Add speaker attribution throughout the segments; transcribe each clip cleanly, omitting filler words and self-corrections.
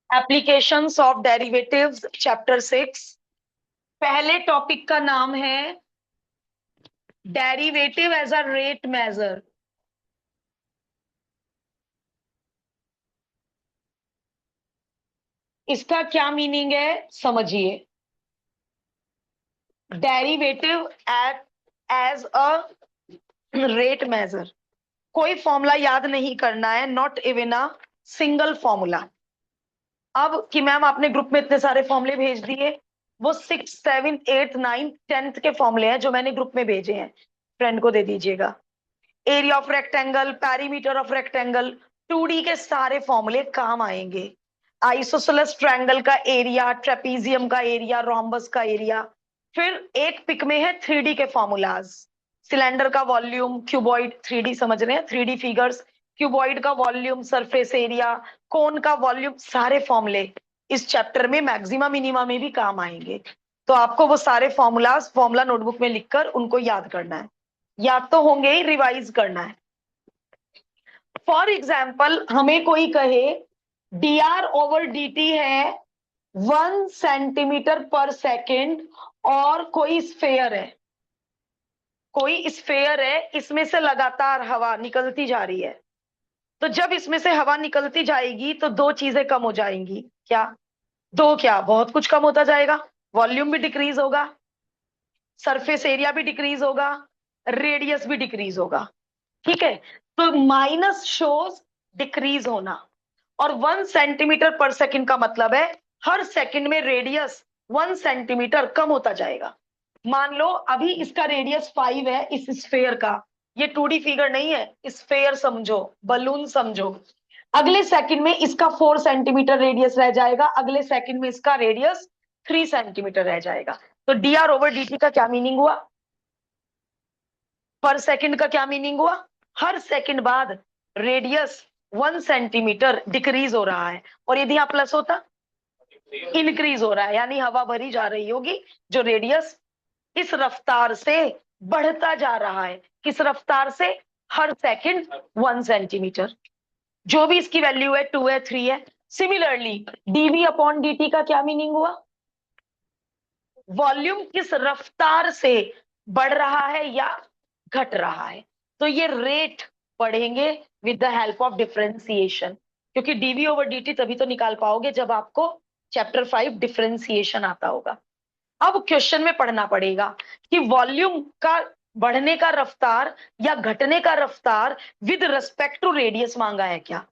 Speaker 1: Applications of derivatives chapter 6। पहले topic का नाम है derivative as a rate measure. इसका क्या मीनिंग है समझिए। Derivative at as a rate measure. कोई फॉर्मूला याद नहीं करना है, not even a single formula. अब कि मैम आपने ग्रुप में इतने सारे फॉर्मूले भेज दिए, वो 6, 7, 8, 9, 10th के फॉर्मूले हैं जो मैंने ग्रुप में भेजे हैं, फ्रेंड को दे दीजिएगा। Area of rectangle, perimeter of rectangle, 2D के सारे फॉर्मूले काम आएंगे। आइसोसेलेस ट्रायंगल का एरिया, ट्रेपीजियम का एरिया, रोम्बस का एरिया। फिर एक पिक में है 3D के फॉर्मूलाज। सिलेंडर का वॉल्यूम, क्यूबॉइड, 3D समझ रहे हैं, 3D फिगर्स। क्यूबॉइड का वॉल्यूम, सरफेस एरिया, कोन का वॉल्यूम, सारे फॉर्मूले इस चैप्टर में मैक्सिमा मिनिमा में भी काम आएंगे। तो आपको वो सारे फॉर्मूलाज फॉर्मूला नोटबुक में लिखकर उनको याद करना है, याद तो होंगे ही, रिवाइज करना है। फॉर एग्जाम्पल हमें कोई कहे dr/dt है 1 सेंटीमीटर पर सेकेंड, और कोई स्फेयर है, कोई स्फेयर है, इसमें से लगातार हवा निकलती जा रही है। तो जब इसमें से हवा निकलती जाएगी तो दो चीजें कम हो जाएंगी। क्या? दो क्या, बहुत कुछ कम होता जाएगा। वॉल्यूम भी डिक्रीज होगा, सरफेस एरिया भी डिक्रीज होगा, रेडियस भी डिक्रीज होगा। ठीक है, तो माइनस शोज डिक्रीज होना, और 1 सेंटीमीटर पर सेकेंड का मतलब है हर सेकंड में रेडियस 1 सेंटीमीटर कम होता जाएगा। मान लो अभी इसका रेडियस 5 है इस स्फेयर का, ये 2D फिगर नहीं है, स्फेयर समझो, बलून समझो। अगले सेकंड में इसका 4 सेंटीमीटर रेडियस रह जाएगा, अगले सेकंड में इसका रेडियस 3 सेंटीमीटर रह जाएगा। तो dr/dt का क्या मीनिंग हुआ? पर सेकंड का क्या मीनिंग हुआ? हर सेकंड बाद रेडियस 1 सेंटीमीटर डिक्रीज हो रहा है, और यदि यहाँ प्लस होता इंक्रीज हो रहा है, यानी हवा भरी जा रही होगी, जो रेडियस इस रफ्तार से बढ़ता जा रहा है। किस रफ्तार से? हर सेकंड 1 सेंटीमीटर। जो भी इसकी वैल्यू है, 2 है, 3 है। सिमिलरली dv/dt का क्या मीनिंग हुआ? वॉल्यूम किस रफ्तार से बढ़ रहा है या घट रहा है। तो ये रेट पढ़ेंगे with the help of differentiation, क्योंकि dv/dt तभी तो निकाल पाओगे जब आपको चैप्टर 5 डिफरेंशिएशन आता होगा। अब क्वेश्चन में पढ़ना पड़ेगा कि वॉल्यूम का बढ़ने का रफ्तार या घटने का रफ्तार विद रिस्पेक्ट टू रेडियस मांगा है क्या।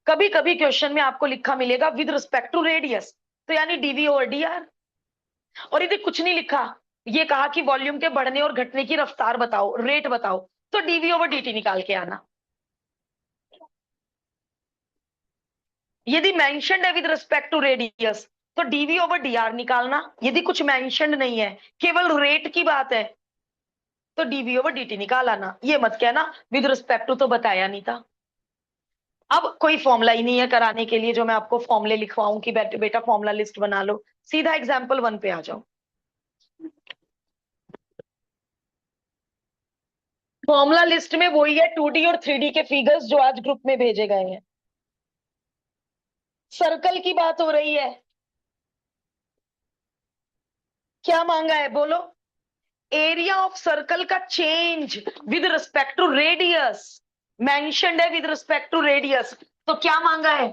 Speaker 1: कभी कभी क्वेश्चन में आपको लिखा मिलेगा विद रिस्पेक्ट टू रेडियस, तो यानी dv/dr। और यदि कुछ नहीं लिखा, ये कहा कि वॉल्यूम के बढ़ने और घटने की रफ्तार बताओ, रेट बताओ, तो dv/dt निकाल के आना। यदि मेंशन्ड है विद रिस्पेक्ट टू रेडियस, तो dv/dr निकालना। यदि कुछ मेंशन्ड नहीं है, केवल रेट की बात है, तो dv/dt निकाल आना। ये मत कहना विद रिस्पेक्ट टू तो बताया नहीं था। अब कोई फॉर्मूला ही नहीं है कराने के लिए जो मैं आपको फॉर्मूले लिखवाऊं कि बेटा फॉर्मूला लिस्ट बना लो। सीधा एग्जाम्पल 1 पे आ जाओ। फॉर्मूला लिस्ट में वही है 2D और 3D के फिगर्स जो आज ग्रुप में भेजे गए हैं। सर्कल की बात हो रही है, क्या मांगा है बोलो? एरिया ऑफ सर्कल का change with respect to radius, mentioned है विद रिस्पेक्ट टू रेडियस, तो क्या मांगा है?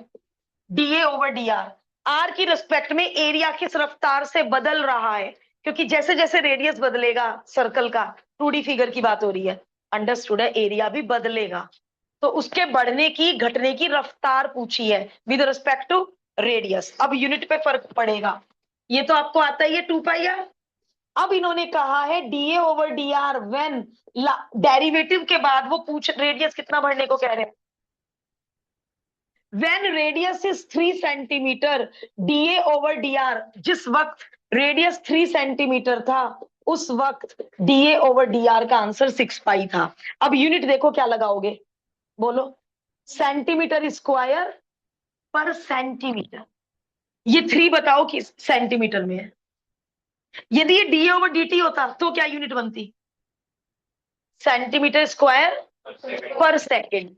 Speaker 1: dA/dr। आर की रिस्पेक्ट में एरिया किस रफ्तार से बदल रहा है, क्योंकि जैसे जैसे रेडियस बदलेगा सर्कल का, 2D फिगर की बात हो रही है, अंडरस्टूड है, एरिया भी बदलेगा। तो उसके बढ़ने की घटने की रफ्तार पूछी है विद रिस्पेक्ट टू रेडियस। अब यूनिट पे फर्क पड़ेगा, ये तो आपको आता ही है 2πr। अब इन्होंने कहा है dA/dr व्हेन, डेरिवेटिव के बाद वो पूछ रेडियस कितना बढ़ने को कह रहे हैं। When radius is 3 centimetre, dA/dr, जिस वक्त रेडियस 3 सेंटीमीटर था उस वक्त डीए ओवर डीआर का आंसर 6 पाई था। अब यूनिट देखो क्या लगाओगे, बोलो, सेंटीमीटर स्क्वायर पर सेंटीमीटर। ये 3 बताओ कि सेंटीमीटर में है। यदि ये डी ओवर डी टी होता तो क्या यूनिट बनती? सेंटीमीटर स्क्वायर पर सेकेंड।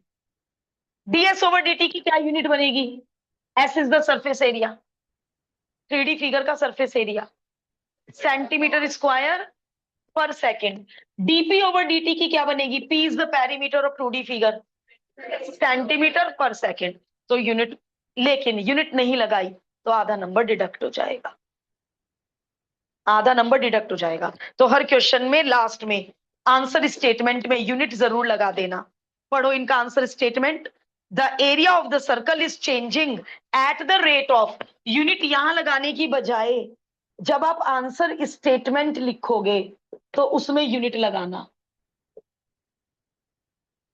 Speaker 1: डीएस ओवर डीटी की क्या यूनिट बनेगी? S is the surface area, 3D figure का सरफेस एरिया, सेंटीमीटर स्क्वायर पर सेकेंड। डीपी ओवर डीटी की क्या बनेगी? P is the perimeter of 2D figure, centimetre पर सेकेंड। तो यूनिट, लेकिन यूनिट नहीं लगाई तो आधा नंबर डिडक्ट हो जाएगा, आधा नंबर डिडक्ट हो जाएगा। तो हर क्वेश्चन में लास्ट में आंसर स्टेटमेंट में यूनिट जरूर लगा देना। पढ़ो इनका answer statement. The area of the circle is changing eight the rate of, unit यहां लगाने की बजाय जब आप आंसर स्टेटमेंट लिखोगे तो उसमें यूनिट लगाना।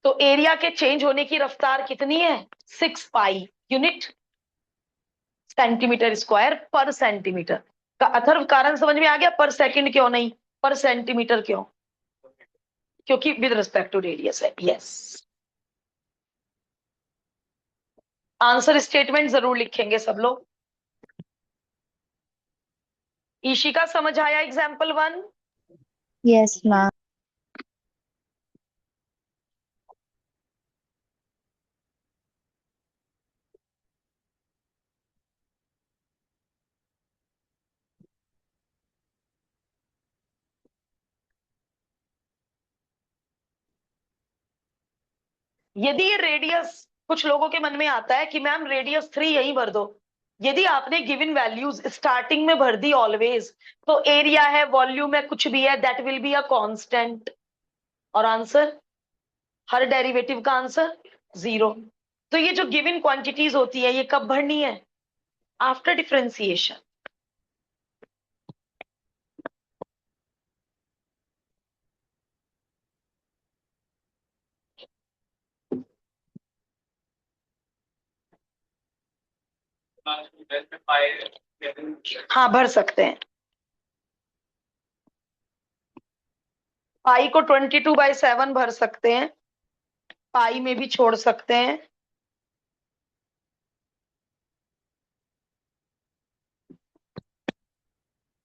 Speaker 1: तो एरिया के चेंज होने की रफ्तार कितनी है? 6 पाई यूनिट सेंटीमीटर स्क्वायर पर सेंटीमीटर। का अथर्व कारण समझ में आ गया? पर सेकंड क्यों नहीं, पर सेंटीमीटर क्यों? क्योंकि विद रिस्पेक्ट टू रेडियस है। यस, आंसर स्टेटमेंट जरूर लिखेंगे सब लोग। ईशिका समझ आया एग्जाम्पल 1?
Speaker 2: Yes ma'am.
Speaker 1: यदि ये रेडियस, कुछ लोगों के मन में आता है कि मैम रेडियस 3 यही भर दो। यदि आपने गिवन वैल्यूज स्टार्टिंग में भर दी ऑलवेज, तो एरिया है, वॉल्यूम है, कुछ भी है, that will be a constant. और आंसर, हर डेरिवेटिव का आंसर 0। तो ये जो गिवन क्वांटिटीज होती है ये कब भरनी है? After differentiation. हाँ भर सकते हैं। पाई को 22/7 भर सकते हैं, पाई में भी छोड़ सकते हैं।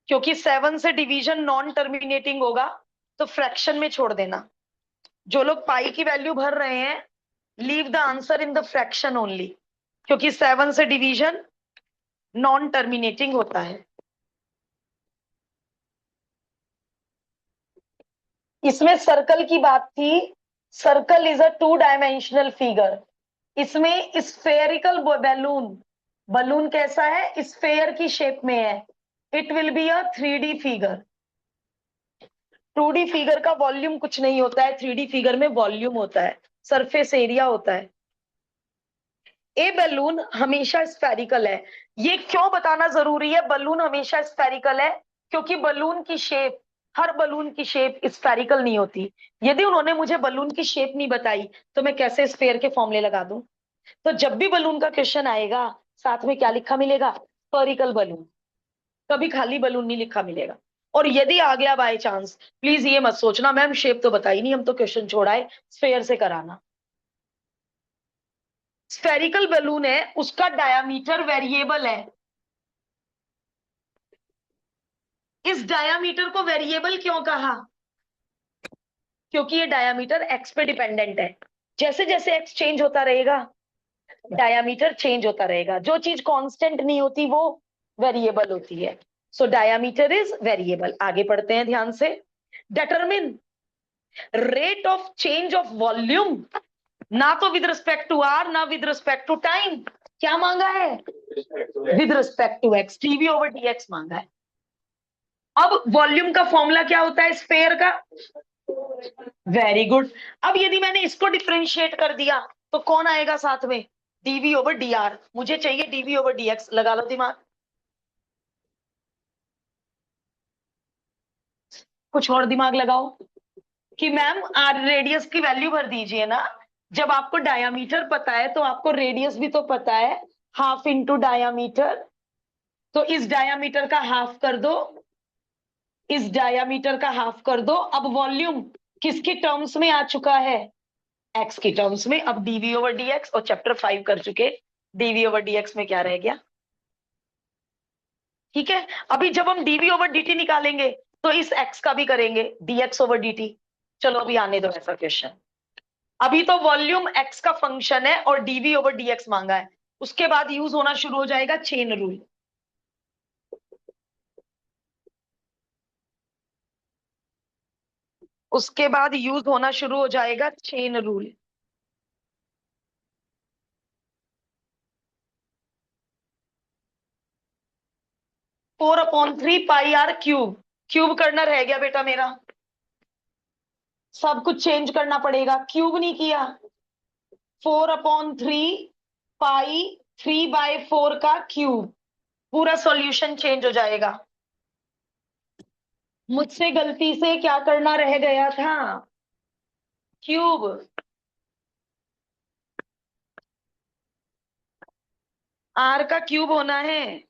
Speaker 1: क्योंकि 7 से डिवीजन नॉन टर्मिनेटिंग होगा तो फ्रैक्शन में छोड़ देना। जो लोग पाई की वैल्यू भर रहे हैं, leave the answer in the fraction only, क्योंकि 7 से डिवीजन नॉन टर्मिनेटिंग होता है। इसमें सर्कल की बात थी। Circle is a 2 dimensional figure. इसमें स्फेरिकल बैलून, बलून कैसा है? स्फेयर की शेप में है। It will be a 3D figure. 2D figure का वॉल्यूम कुछ नहीं होता है, 3D फिगर में वॉल्यूम होता है, सरफेस एरिया होता है। ए बलून हमेशा स्फेरिकल है। ये क्यों बताना जरूरी है बलून हमेशा स्फेरिकल है? क्योंकि बलून की शेप, हर बलून की शेप स्फेरिकल नहीं होती। यदि उन्होंने मुझे बलून की शेप नहीं बताई तो मैं कैसे स्फेयर के फॉर्मूले लगा दूं? तो जब भी बलून का क्वेश्चन आएगा साथ में क्या लिखा मिलेगा? स्फेरिकल बलून, कभी खाली बलून नहीं लिखा मिलेगा। और यदि आ गया बाय चांस, प्लीज ये मत सोचना मैम शेप तो बताई नहीं, हम तो क्वेश्चन छोड़ाए, स्फेयर से कराना। स्फेरिकल बलून है, उसका डायामीटर वेरिएबल है। इस डायामीटर को वेरिएबल क्यों कहा? क्योंकि ये डायामीटर एक्स पे डिपेंडेंट है। जैसे जैसे एक्स चेंज होता रहेगा डायामीटर चेंज होता रहेगा। जो चीज कांस्टेंट नहीं होती वो वेरिएबल होती है। So diameter is variable. आगे पढ़ते हैं ध्यान से। Determine rate of change of volume, ना तो विद रिस्पेक्ट टू आर ना विद रिस्पेक्ट टू टाइम। क्या मांगा है? With respect to X, DV over DX मांगा है। अब वॉल्यूम का फॉर्मूला क्या होता है स्फेयर का? Very good. अब यदि मैंने इसको डिफरेंशिएट कर दिया तो कौन आएगा साथ में? DV over D R. मुझे चाहिए डीवी ओवर डीएक्स। लगा लो दिमाग। कुछ और दिमाग लगाओ कि मैम आर रेडियस की वैल्यू भर दीजिए ना। जब आपको डायामीटर पता है तो आपको रेडियस भी तो पता है, हाफ इंटू डायामीटर। तो इस डायामीटर का हाफ कर दो इस डायामीटर का हाफ कर दो। अब वॉल्यूम किसके टर्म्स में आ चुका है? एक्स की टर्म्स में। अब डीवी ओवर डी एक्स, और चैप्टर 5 कर चुके, डीवी ओवर डी एक्स में क्या रह गया? ठीक है, अभी जब हम डीवी ओवर डी टी निकालेंगे तो इस एक्स का भी करेंगे, D x over D T. चलो अभी आने दो ऐसा क्वेश्चन। अभी तो वॉल्यूम एक्स का फंक्शन है और डीवी ओवर डी एक्स मांगा है। उसके बाद यूज होना शुरू हो जाएगा चेन रूल। उसके बाद यूज होना शुरू हो जाएगा chain rule. 4/3 pi R cube. Cube करना रह गया बेटा मेरा, सब कुछ चेंज करना पड़ेगा। क्यूब नहीं किया, 4/3 पाई 3/4 का क्यूब, पूरा सॉल्यूशन चेंज हो जाएगा। मुझसे गलती से क्या करना रह गया था? क्यूब। आर का क्यूब होना है।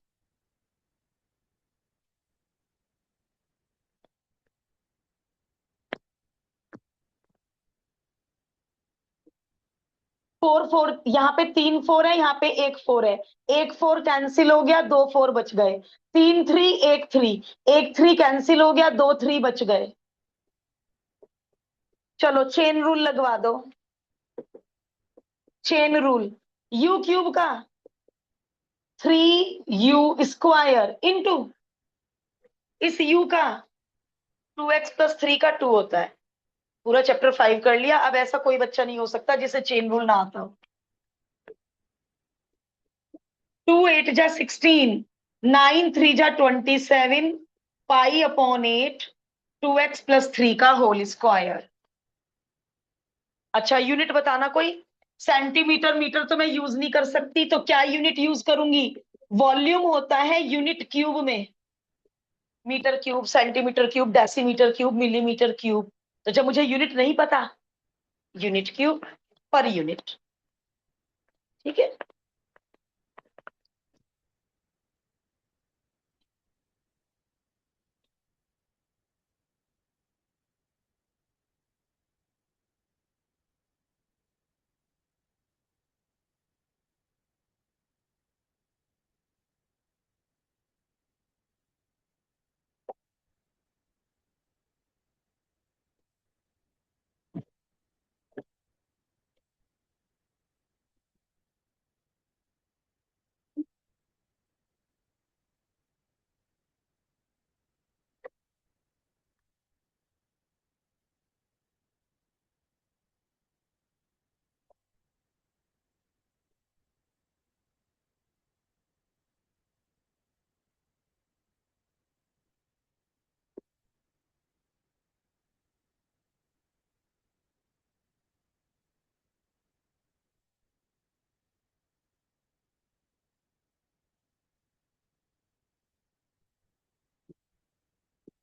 Speaker 1: 4 4, यहाँ पे 3 4 है, यहाँ पे 1 4 है। 1 4 कैंसिल हो गया, 2 4 बच गए। 3 3 1 3, 1 3 कैंसिल हो गया, 2 3 बच गए। चलो चेन रूल लगवा दो। चेन रूल, यू क्यूब का 3u² इंटू इस u का 2x+3 का 2 होता है। पूरा चैप्टर 5 कर लिया। अब ऐसा कोई बच्चा नहीं हो सकता जिसे चेन रूल ना आता हो। 2 8 जा 16, 9 3 जा 27, पाई/8 2x+3 का होल स्क्वायर। अच्छा यूनिट बताना कोई। सेंटीमीटर मीटर तो मैं यूज नहीं कर सकती, तो क्या यूनिट यूज करूंगी? वॉल्यूम होता है यूनिट क्यूब में, metre cube, centimetre cube, decimetre cube, millimetre cube. तो जब मुझे यूनिट नहीं पता, यूनिट क्यूब पर यूनिट। ठीक है,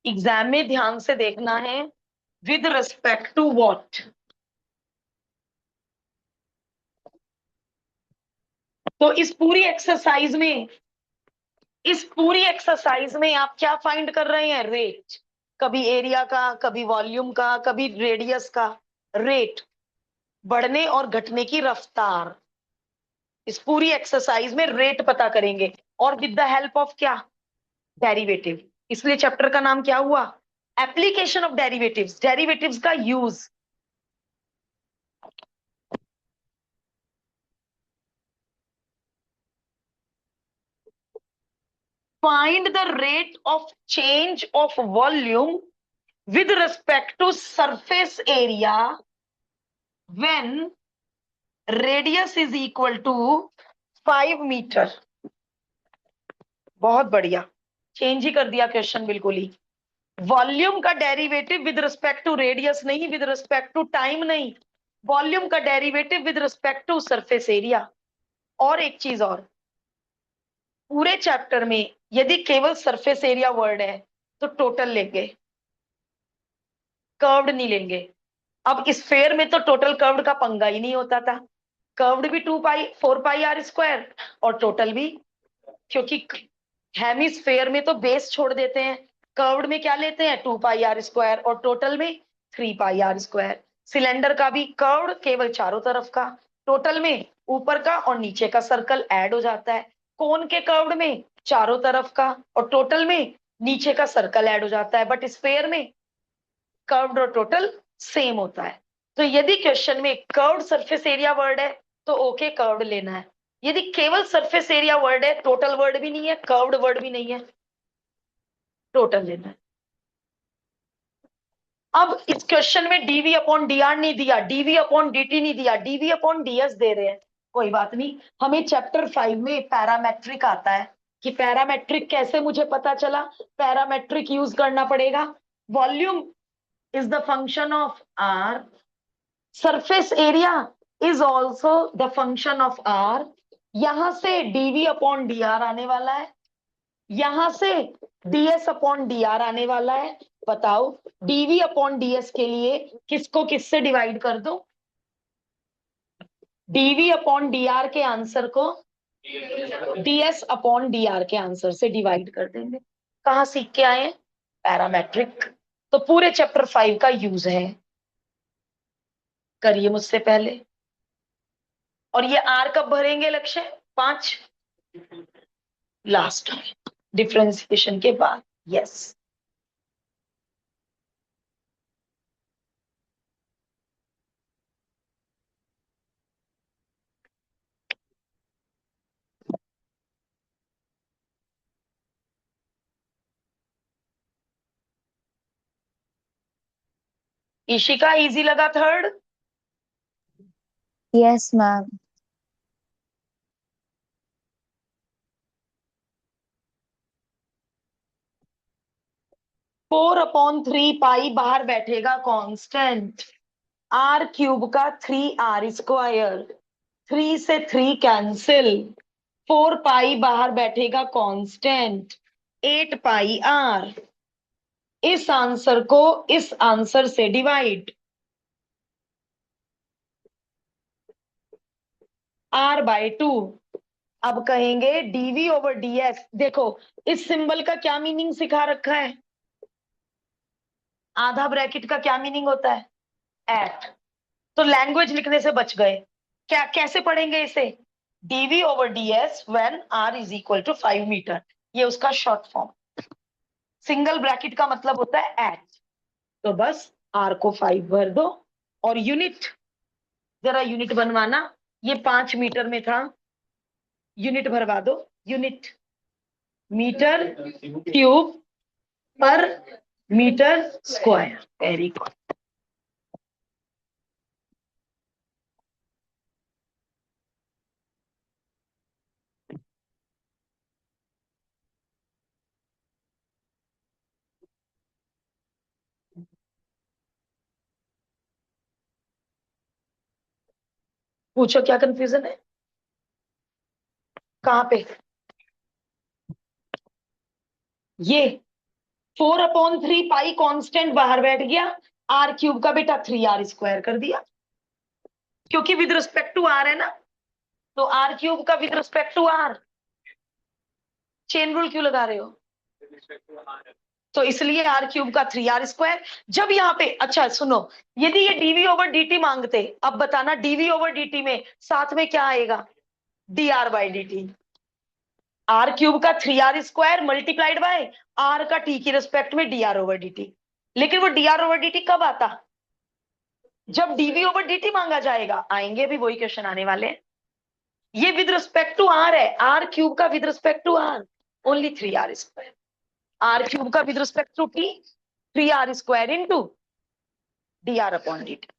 Speaker 1: एग्जाम में ध्यान से देखना है। With respect to what? तो इस पूरी एक्सरसाइज में आप क्या फाइंड कर रहे हैं? रेट। कभी एरिया का, कभी वॉल्यूम का, कभी रेडियस का। रेट, बढ़ने और घटने की रफ्तार। इस पूरी एक्सरसाइज में रेट पता करेंगे, और विद द हेल्प ऑफ क्या? डेरिवेटिव। इसलिए चैप्टर का नाम क्या हुआ? एप्लीकेशन ऑफ डेरिवेटिव्स, डेरिवेटिव्स का use. Find the rate of change of volume with respect to surface area when radius is equal to 5 metre. बहुत बढ़िया, चेंज ही कर दिया क्वेश्चन बिल्कुल ही। वॉल्यूम का derivative with respect to radius नहीं, विद रिस्पेक्ट टू टाइम नहीं, वॉल्यूम का derivative with respect to surface area. और एक चीज और, पूरे चैप्टर में यदि केवल सरफेस एरिया वर्ड है तो टोटल लेंगे, कर्व्ड नहीं लेंगे। अब इस फेयर में तो टोटल कर्व्ड का पंगा ही नहीं होता था। कर्व्ड भी 2 4 पाई r² और टोटल भी, क्योंकि हेमिस्फेयर में तो बेस छोड़ देते हैं, कर्व्ड में क्या लेते हैं, 2 पाई r स्क्वायर, और टोटल में 3 पाई r स्क्वायर। सिलेंडर का भी कर्व्ड केवल चारों तरफ का, टोटल में ऊपर का और नीचे का सर्कल ऐड हो जाता है। कोन के कर्व्ड में चारों तरफ का और टोटल में नीचे का सर्कल ऐड हो जाता है, बट स्फेयर में कर्व्ड और टोटल सेम होता है। तो यदि क्वेश्चन में कर्व्ड सरफेस एरिया वर्ड है तो ओके कर्व्ड लेना है। यदि केवल सरफेस एरिया वर्ड है, टोटल वर्ड भी नहीं है, कर्व्ड वर्ड भी नहीं है, टोटल लेना है। अब इस क्वेश्चन में डीवी अपॉन डी आर नहीं दिया, डीवी अपॉन डी नहीं दिया, डीवी अपॉन डीएस दे रहे हैं। कोई बात नहीं, हमें चैप्टर 5 में पैरामेट्रिक आता है कि पैरामेट्रिक कैसे मुझे पता चला, पैरामेट्रिक यूज करना पड़ेगा। Volume is the function of R, surface area is also the function of R. यहां से डीवी अपॉन डी आर आने वाला है, यहां से डीएस अपॉन डी आर आने वाला है। बताओ डीवी अपॉन डीएस के लिए किसको किससे डिवाइड कर दो, डीवी अपॉन डी आर के आंसर को डीएस अपॉन डी आर के आंसर से डिवाइड कर देंगे। कहाँ सीख के आए हैं, पैरामेट्रिक। तो पूरे चैप्टर 5 का यूज है, करिए मुझसे पहले। और ये आर कब भरेंगे लक्ष्य, 5 लास्ट डिफरेंशिएशन के बाद। यस, ईशिका इजी लगा थर्ड।
Speaker 2: Yes, ma'am.
Speaker 1: 4/3 पाई बाहर बैठेगा कांस्टेंट, आर क्यूब का 3r स्क्वायर, 3 से 3 कैंसिल, 4 पाई बाहर बैठेगा कांस्टेंट, 8 पाई r। इस आंसर को इस आंसर से डिवाइड, r/2। अब कहेंगे डीवी ओवर डीएस। देखो इस सिंबल का क्या मीनिंग सिखा रखा है, आधा ब्रैकेट का क्या मीनिंग होता है, एट। तो लैंग्वेज लिखने से बच गए। क्या कैसे पढ़ेंगे इसे, DV over DS when R is equal to 5 metre, ये उसका शॉर्ट फॉर्म। सिंगल ब्रैकेट का मतलब होता है एट। तो बस आर को 5 भर दो, और यूनिट, जरा यूनिट बनवाना, ये 5 मीटर में था, यूनिट भरवा दो, यूनिट मीटर क्यूब पर मीटर स्क्वायर। Very good. पूछो क्या कंफ्यूजन है, कहाँ पे, ये 4/3 पाई कांस्टेंट बाहर बैठ गया, आर क्यूब का बेटा 3r स्क्वायर कर दिया, क्योंकि विद रिस्पेक्ट टू आर है ना, तो आर क्यूब का with respect to R. Chain rule क्यों लगा रहे हो, तो इसलिए आर क्यूब का 3r स्क्वायर। जब यहाँ पे, अच्छा सुनो, यदि ये डीवी ओवर डी मांगते, अब बताना डीवी ओवर डी में साथ में क्या आएगा, dr/dt। आर क्यूब का 3r square multiplied by R का टी की रिस्पेक्ट में dr/dt। लेकिन वो dr/dt कब आता, जब डीवी ओवर डी मांगा जाएगा, आएंगे भी वही क्वेश्चन आने वाले हैं। ये विद रिस्पेक्ट टू आर है, आर क्यूब का with respect to R only 3r square, R cube का with respect to T 3r square into dr/dt।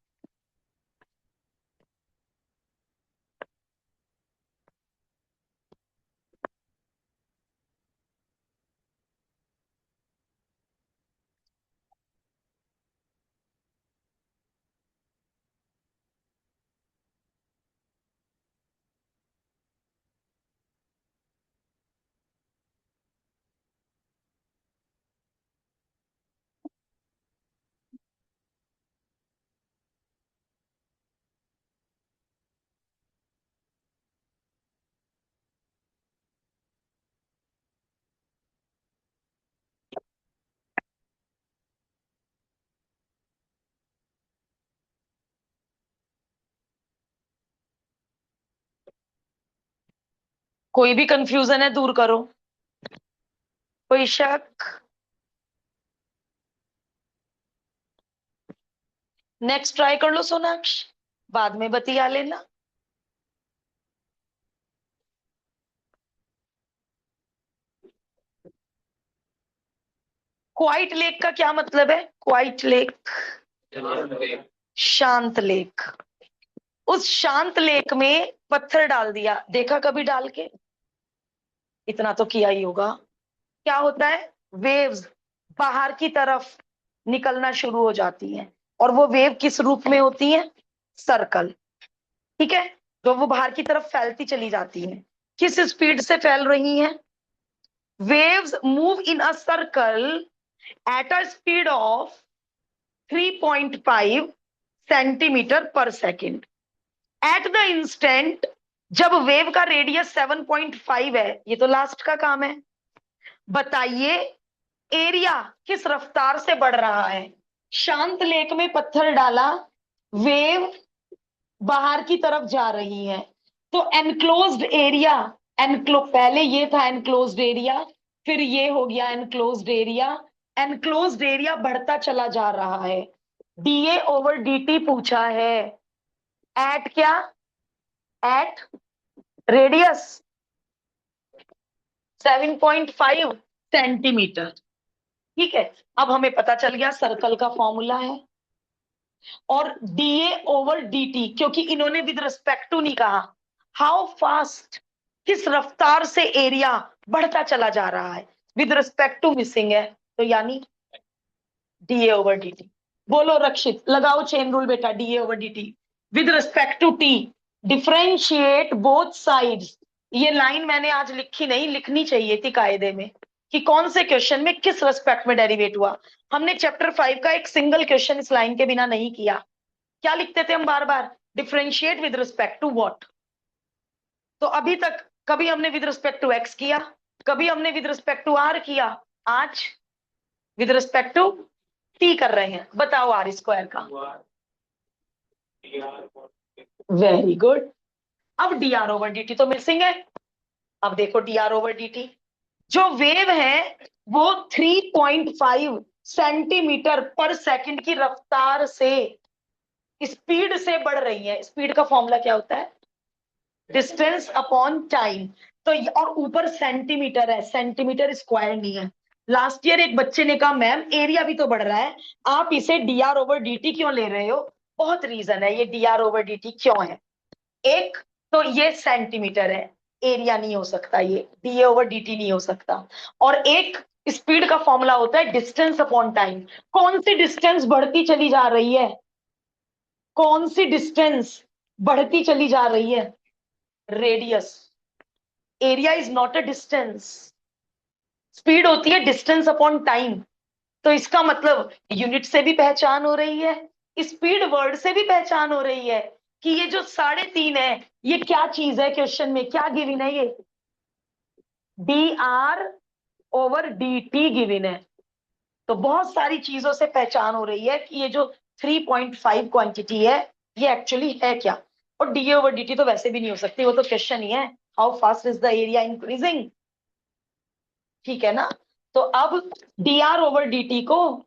Speaker 1: कोई भी कंफ्यूजन है दूर करो, कोई शक? नेक्स्ट ट्राई कर लो सोनाक्ष, बाद में बतिया लेना। क्वाइट लेक का क्या मतलब है? क्वाइट लेक, शांत लेक। उस शांत लेक में पत्थर डाल दिया, देखा कभी डाल के? इतना तो किया ही होगा। क्या होता है? वेव्स बाहर की तरफ निकलना शुरू हो जाती हैं, और वो वेव किस रूप में होती है? सर्कल। ठीक है, तो वो बाहर की तरफ फैलती चली जाती हैं। किस स्पीड से फैल रही हैं? waves move in a circle at a speed of 3.5 centimetre पर सेकेंड। एट द इंस्टेंट जब वेव का रेडियस 7.5 है, ये तो लास्ट का काम है, बताइए एरिया किस रफ्तार से बढ़ रहा है? शांत लेक में पत्थर डाला, वेव बाहर की तरफ जा रही है, तो एनक्लोज्ड एरिया, पहले ये था एनक्लोज्ड एरिया, फिर ये हो गया एनक्लोज्ड एरिया। एनक्लोज्ड एरिया बढ़ता चला जा रहा है। डीए ओवर डीटी पूछा है, एट क्या? At radius 7.5 centimetre. ठीक है, अब हमें पता चल गया सर्कल का फॉर्मूला है। और डीए ओवर डीटी, क्योंकि इन्होंने विद रिस्पेक्ट टू नहीं कहा, हाउ फास्ट, किस रफ्तार से एरिया बढ़ता चला जा रहा है, विद रिस्पेक्ट टू मिसिंग है, तो यानी डीए ओवर डीटी। बोलो रक्षित, लगाओ चेन रूल बेटा, DA over DT with respect to T, differentiate both sides. ये लाइन मैंने आज लिखी नहीं, लिखनी चाहिए थी कायदे में, कि कौन से क्वेश्चन में किस रिस्पेक्ट में डेरिवेट हुआ। हमने चैप्टर 5 का एक सिंगल क्वेश्चन इस लाइन के बिना नहीं किया। क्या लिखते थे हम बार बार? Differentiate with respect to what. तो अभी तक कभी हमने विद रिस्पेक्ट टू एक्स किया, कभी हमने विद रिस्पेक्ट टू आर किया, आज विद रिस्पेक्ट टू टी कर रहे हैं। बताओ आर स्क्वायर का। Very good. अब D R over D T तो मिसिंग है। अब देखो D R over D T, जो वेव है वो 3.5 सेंटीमीटर पर सेकंड की रफ्तार से, स्पीड से बढ़ रही है। स्पीड का फॉर्मूला क्या होता है? Distance upon time. तो और ऊपर सेंटीमीटर है, सेंटीमीटर स्क्वायर नहीं है। लास्ट ईयर एक बच्चे ने कहा मैम एरिया भी तो बढ़ रहा है, आप इसे D R over D T क्यों ले रहे हो? बहुत रीजन है ये D R over D T क्यों है। एक तो ये सेंटीमीटर है, एरिया नहीं हो सकता, ये डी ओवर डी टी नहीं हो सकता। और एक स्पीड का फॉर्मूला होता है डिस्टेंस अपॉन टाइम। कौन सी डिस्टेंस बढ़ती चली जा रही है? कौन सी डिस्टेंस बढ़ती चली जा रही है? Radius. Area is not a distance, speed होती है डिस्टेंस अपॉन टाइम। तो इसका मतलब यूनिट से भी पहचान हो रही है, स्पीड वर्ड से भी पहचान हो रही है कि ये जो 3.5 है ये क्या चीज है, क्वेश्चन में क्या गिवन है? ये D R over D T given है। तो बहुत सारी चीजों से पहचान हो रही है कि ये जो 3.5 क्वांटिटी है ये एक्चुअली है क्या। और डी ओवर डी टी तो वैसे भी नहीं हो सकती, वो तो क्वेश्चन ही है, how fast is the area increasing. ठीक है ना? तो अब D R over D T को,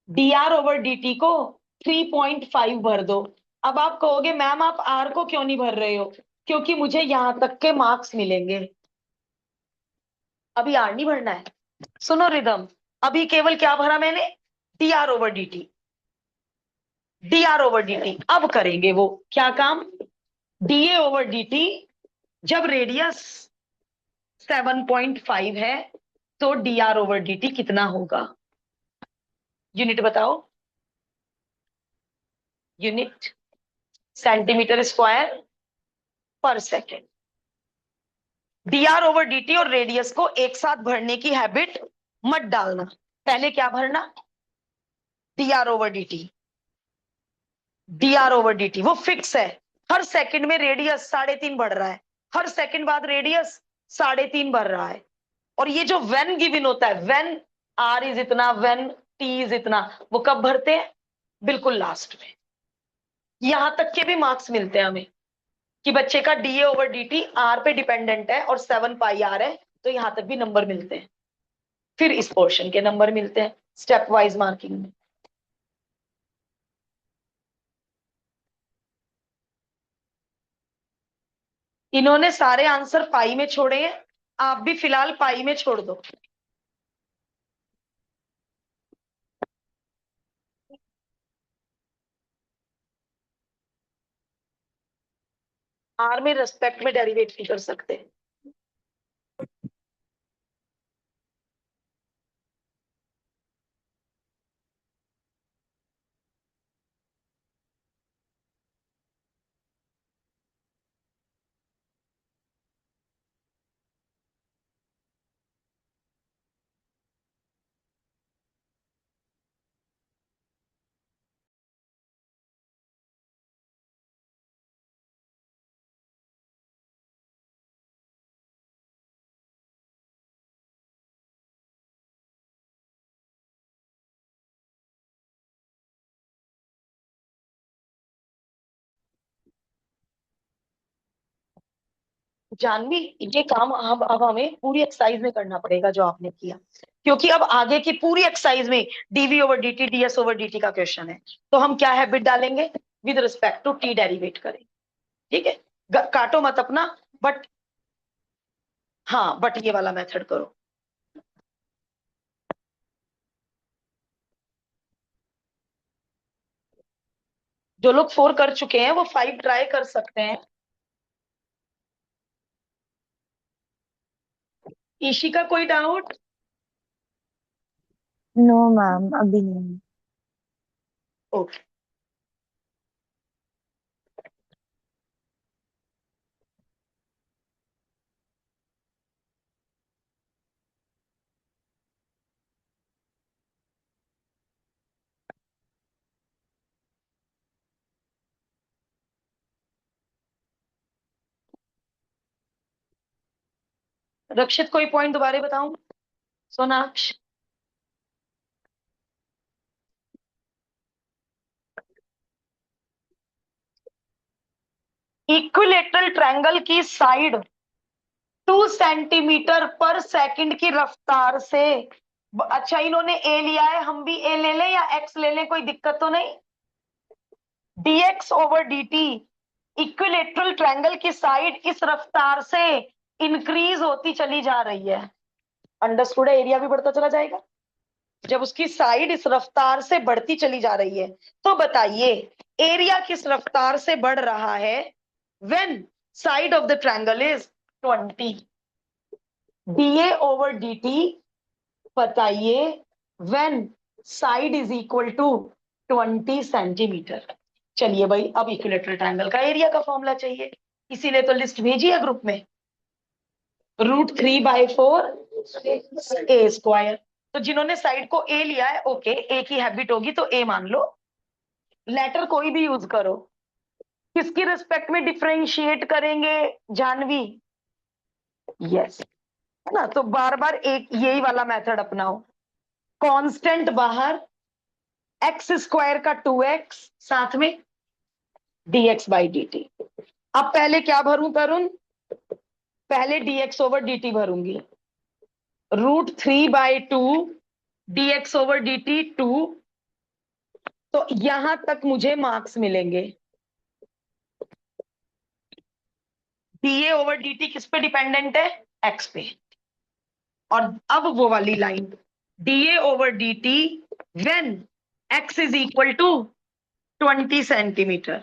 Speaker 1: D R over D T को 3.5 भर दो। अब आप कहोगे मैम आप आर को क्यों नहीं भर रहे हो? क्योंकि मुझे यहां तक के मार्क्स मिलेंगे, अभी आर नहीं भरना है। सुनो रिदम, अभी केवल क्या भरा मैंने? D R over D T, D R over D T. अब करेंगे वो क्या काम? डीए ओवर डी टी, जब रेडियस 7.5 है तो D R over D T कितना होगा? यूनिट बताओ, यूनिट सेंटीमीटर स्क्वायर पर second. D R over D T और रेडियस को एक साथ भरने की हैबिट मत डालना। पहले क्या भरना? D R over D T, D R over D T वो फिक्स है। हर सेकंड में रेडियस 3.5 बढ़ रहा है, हर सेकंड बाद रेडियस 3.5 बढ़ रहा है। और ये जो वेन गिवन होता है, वेन आर इज इतना, वेन टी इज इतना, वो कब भरते हैं? बिल्कुल लास्ट में। यहां तक के भी मार्क्स मिलते हैं हमें। कि बच्चे का डीए ओवर डीटी आर पे डिपेंडेंट है और 7 पाई आर है, तो यहां तक भी नंबर मिलते हैं। फिर इस पोर्शन के नंबर मिलते हैं स्टेप वाइज मार्किंग में। इन्होंने सारे आंसर पाई में छोड़े हैं, आप भी फिलहाल पाई में छोड़ दो। आर में रेस्पेक्ट में डेरिवेट नहीं कर सकते। जानवी, ये काम अब हमें पूरी एक्सरसाइज में करना पड़ेगा जो आपने किया, क्योंकि अब आगे की पूरी एक्सरसाइज में DV over DT DS over DT का क्वेश्चन है। तो हम क्या हैबिट डालेंगे, with respect to T derivate करें। ठीक है, काटो मत अपना, बट हाँ, बट ये वाला मेथड करो। जो लोग 4 कर चुके हैं वो 5 ट्राई कर सकते हैं। ईशिका, कोई डाउट?
Speaker 2: नो मैम, अभी नहीं।
Speaker 1: ओके। रक्षित, कोई पॉइंट दोबारा बताऊं? सोनाक्ष? इक्विलेटरल ट्रायंगल की साइड 2 सेंटीमीटर पर सेकंड की रफ्तार से, अच्छा इन्होंने ए लिया है, हम भी ए ले लें या एक्स ले लें, कोई दिक्कत तो नहीं? dx over dt, equilateral triangle की साइड इस रफ्तार से इंक्रीज होती चली जा रही है। अंडरस्टूड है? एरिया भी बढ़ता चला जाएगा जब उसकी साइड इस रफ्तार से बढ़ती चली जा रही है। तो बताइए एरिया किस रफ्तार से बढ़ रहा है? When side of the triangle is 20। DA over dt, बताइए when side is equal to 20 centimetre. चलिए भाई, अब इक्विलेटरल ट्रायंगल का एरिया का फॉर्मूला चाहिए, इसीलिए तो लिस्ट भेजी है ग्रुप में। √3/4 ए स्क्वायर। तो जिन्होंने साइड को ए लिया है, ओके, ए की हैबिट होगी तो ए मान लो, लेटर कोई भी यूज करो। किसकी रिस्पेक्ट में डिफरेंशिएट करेंगे जानवी? यस, है ना? तो बार बार एक यही वाला मेथड अपनाओ। कांस्टेंट बाहर, एक्स स्क्वायर का 2x, साथ में dx/dt। अब पहले क्या भरूं तरुण? पहले dx over dt भरूंगी। √3/2 dx over dt 2। तो यहां तक मुझे मार्क्स मिलेंगे। डीए ओवर dt किस पे डिपेंडेंट है? x पे। और अब वो वाली line, dA over dt when x is equal to 20 centimetre,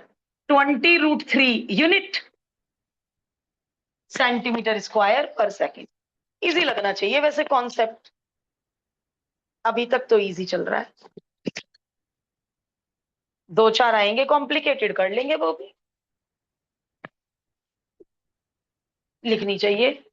Speaker 1: 20√3 unit centimetre square पर सेकेंड। इजी लगना चाहिए वैसे कॉन्सेप्ट, अभी तक तो इजी चल रहा है। 2-4 आएंगे कॉम्प्लिकेटेड, कर लेंगे वो भी, लिखनी चाहिए।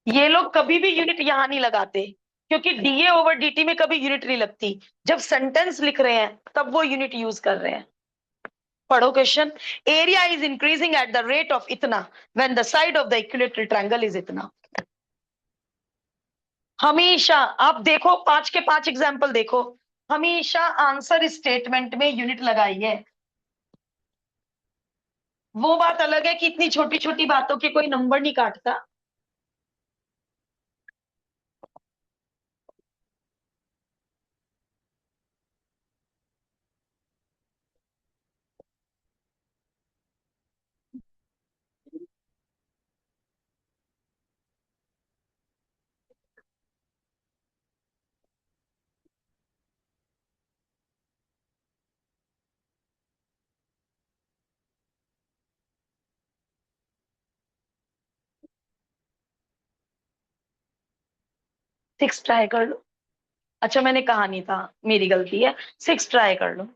Speaker 1: ये लोग कभी भी यूनिट यहां नहीं लगाते, क्योंकि डीए ओवर डीटी में कभी यूनिट नहीं लगती। जब सेंटेंस लिख रहे हैं तब वो यूनिट यूज कर रहे हैं। पढ़ो question. Area is increasing at the rate of इतना when the side of the equilateral triangle is इतना। हमेशा आप देखो, 5 के 5 एग्जाम्पल देखो, हमेशा आंसर स्टेटमेंट में यूनिट लगाइए। वो बात अलग है कि इतनी छोटी छोटी बातों के कोई नंबर नहीं काटता। सिक्स ट्राई कर लो। अच्छा मैंने कहा नहीं था, मेरी गलती है। सिक्स ट्राई कर लो।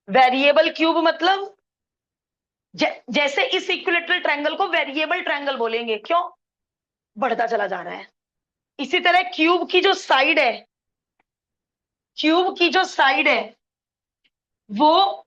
Speaker 1: वेरिएबल क्यूब मतलब जैसे इस इक्विलेटरल ट्रायंगल को वेरिएबल ट्रायंगल बोलेंगे, क्यों? बढ़ता चला जा रहा है। इसी तरह क्यूब की जो साइड है, क्यूब की जो साइड है वो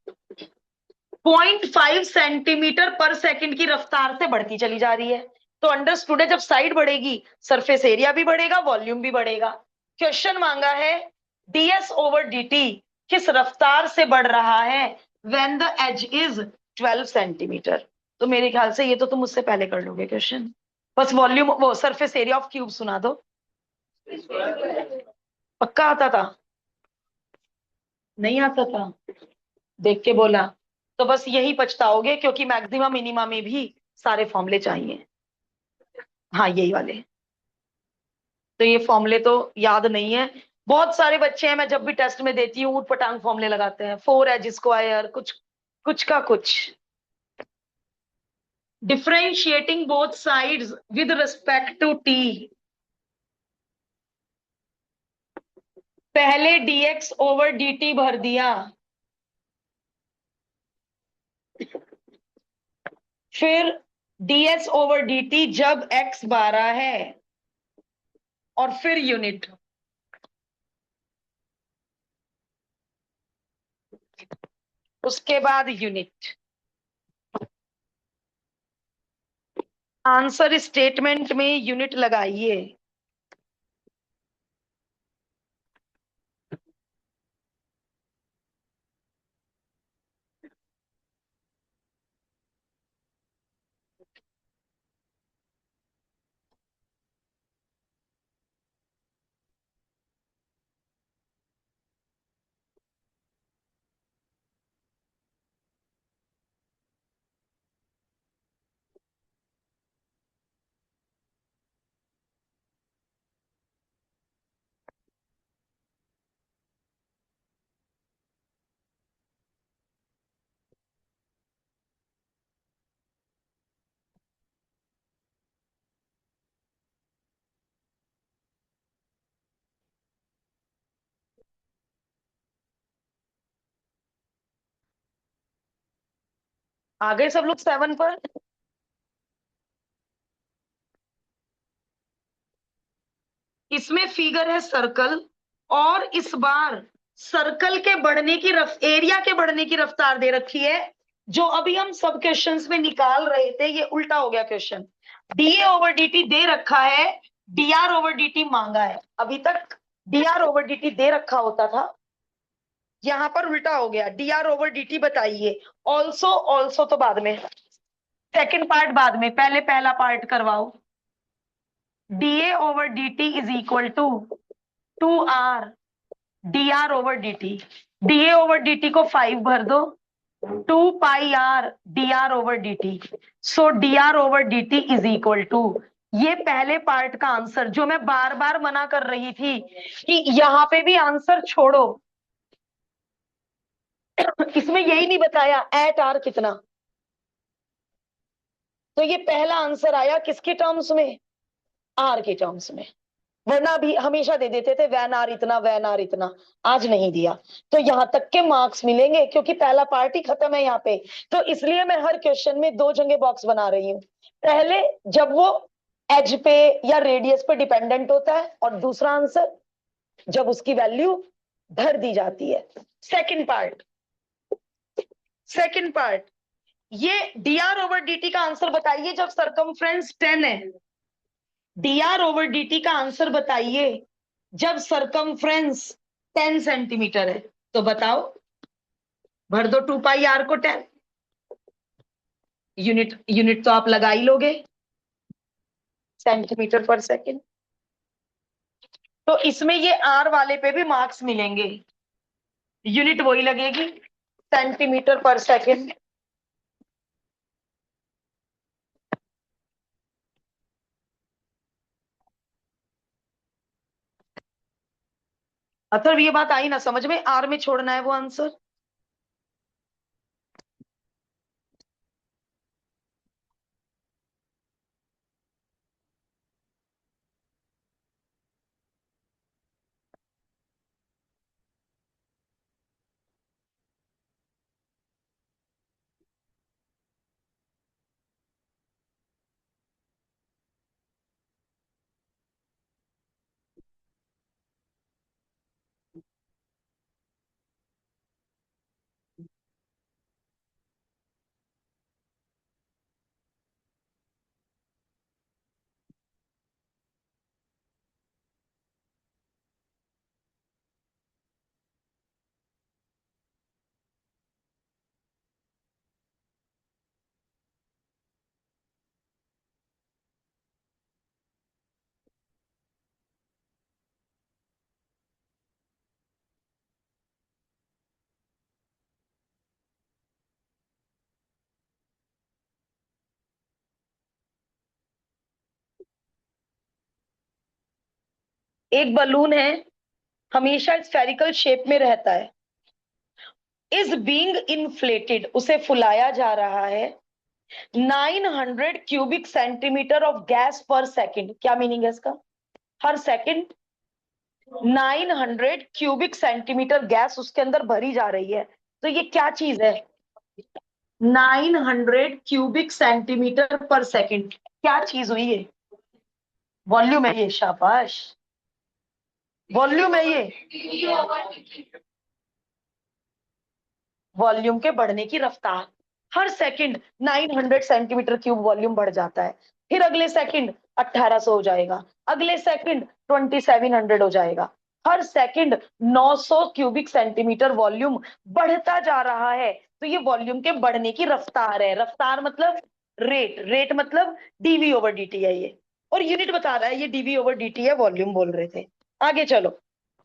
Speaker 1: 0.5 सेंटीमीटर पर सेकंड की रफ्तार से बढ़ती चली जा रही है। तो अंडरस्टूड है, जब साइड बढ़ेगी सरफेस एरिया भी बढ़ेगा, वॉल्यूम भी बढ़ेगा। क्वेश्चन मांगा है डीएस ओवर डीटी किस रफ्तार से बढ़ रहा है when the edge is 12 centimetre. तो मेरे ख्याल से ये तो तुम मुझसे पहले कर लोगे क्वेश्चन। बस वॉल्यूम वो सरफेस एरिया ऑफ क्यूब सुना दो। पक्का आता था? नहीं आता था? देख के बोला। तो बस यही पछताओगे, क्योंकि मैक्सिमम मिनिमा में भी सारे फॉर्मूले चाहिए। हाँ यही वाले। तो ये फॉर्मूले तो याद नहीं है। बहुत सारे बच्चे हैं, मैं जब भी टेस्ट में देती हूँ ऊट पटांग फॉर्मूले लगाते हैं, 4 एज स्क्वायर कुछ कुछ का कुछ। Differentiating both sides with respect to t. पहले dx ओवर dt भर दिया, फिर ds ओवर dt जब x 12 है, और फिर यूनिट। उसके बाद यूनिट। आंसर स्टेटमेंट में यूनिट लगाइए। आ गए सब लोग 7 पर? इसमें फिगर है सर्कल, और इस बार सर्कल के बढ़ने की एरिया के बढ़ने की रफ्तार दे रखी है। जो अभी हम सब क्वेश्चंस में निकाल रहे थे, ये उल्टा हो गया क्वेश्चन। डीए ओवर डीटी दे रखा है, डीआर ओवर डीटी मांगा है। अभी तक डीआर ओवर डीटी दे रखा होता था, यहां पर उल्टा हो गया। डीआर ओवर डीटी बताइए। ऑल्सो ऑल्सो तो बाद में, सेकंड पार्ट बाद में, पहले पहला पार्ट करवाओ। DA over dt is equal to 2r dr over dt। DA over dt को 5 भर दो, 2 pi r dr over dt। So dr over dt is equal to, ये पहले पार्ट का आंसर जो मैं बार बार मना कर रही थी कि यहां पे भी आंसर छोड़ो। इसमें यही नहीं बताया एट r कितना। तो ये पहला आंसर आया किसके टर्म्स में? r के टर्म्स में। वरना भी हमेशा दे देते थे वैन आर इतना, वैन आर इतना। आज नहीं दिया। तो यहां तक के मार्क्स मिलेंगे क्योंकि पहला पार्ट ही खत्म है यहाँ पे। तो इसलिए मैं हर क्वेश्चन में दो जगह बॉक्स बना रही हूँ। पहले, जब वो एज पे या रेडियस पे डिपेंडेंट होता है, और दूसरा आंसर जब उसकी वैल्यू भर दी जाती है। सेकंड पार्ट, सेकंड पार्ट, ये dr ओवर dt का आंसर बताइए जब सरकमफ्रेंस 10 है। dr ओवर dt का आंसर बताइए जब सरकमफ्रेंस 10 सेंटीमीटर है। तो बताओ, भर दो 2 पाई r को 10। यूनिट यूनिट तो आप लगा ही लोगे, सेंटीमीटर पर सेकंड। तो इसमें ये r वाले पे भी मार्क्स मिलेंगे, यूनिट वही लगेगी, सेंटीमीटर पर सेकंड। अथर्व ये बात आई ना समझ में, आर में छोड़ना है वो आंसर। एक बलून है, हमेशा स्फेरिकल शेप में रहता है, इज बीइंग इन्फ्लेटेड, उसे फुलाया जा रहा है 900 क्यूबिक सेंटीमीटर ऑफ गैस पर सेकंड। क्या मीनिंग है इसका? हर सेकंड 900 क्यूबिक सेंटीमीटर गैस उसके अंदर भरी जा रही है। तो ये क्या चीज है? 900 क्यूबिक सेंटीमीटर पर सेकंड, क्या चीज हुई है? वॉल्यूम है ये, शाबाश, वॉल्यूम है ये। वॉल्यूम के बढ़ने की रफ्तार, हर सेकंड 900 सेंटीमीटर क्यूब वॉल्यूम बढ़ जाता है। फिर अगले सेकंड 1800 हो जाएगा, अगले सेकंड 2700 हो जाएगा। हर सेकंड 900 क्यूबिक सेंटीमीटर वॉल्यूम बढ़ता जा रहा है। तो ये वॉल्यूम के बढ़ने की रफ्तार है। रफ्तार मतलब रेट, रेट मतलब डीवी ओवर डीटी है ये। और यूनिट बता रहा है ये डीवी ओवर डीटी है, वॉल्यूम बोल रहे थे। आगे चलो,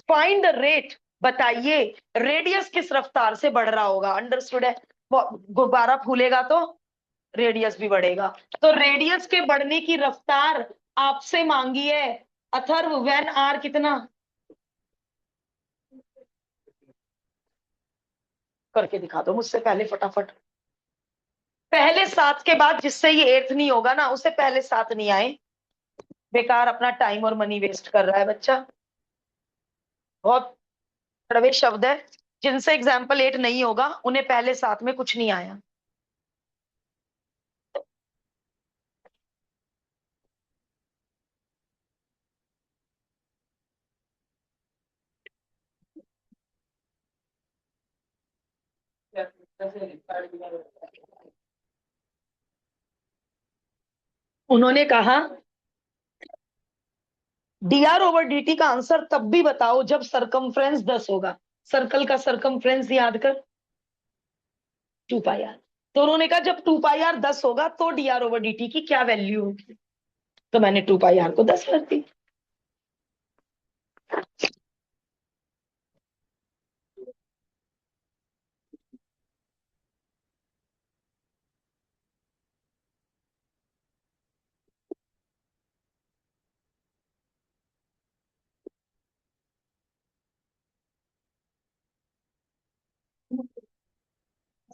Speaker 1: फाइंड द रेट, बताइए रेडियस किस रफ्तार से बढ़ रहा होगा। अंडरस्टूड है? गुब्बारा फूलेगा तो रेडियस भी बढ़ेगा। तो रेडियस के बढ़ने की रफ्तार आपसे मांगी है अथर्व, व्हेन आर कितना, करके दिखा दो मुझसे पहले फटाफट। पहले 7 के बाद जिससे ये एर्थ नहीं होगा ना, उसे पहले 7 नहीं आए। बेकार अपना टाइम और मनी वेस्ट कर रहा है बच्चा। बहुत कड़वे शब्द है, जिनसे एग्जाम्पल 8 नहीं होगा उन्हें पहले 7 में कुछ नहीं आया। उन्होंने कहा dr ओवर dt का आंसर तब भी बताओ जब सरकमफ्रेंस 10 होगा। सर्कल का सरकमफ्रेंस याद कर, 2 पाई r। तो उन्होंने कहा जब 2 पाई r 10 होगा तो dr ओवर dt की क्या वैल्यू होगी। तो मैंने 2 पाई r को 10 कर दी।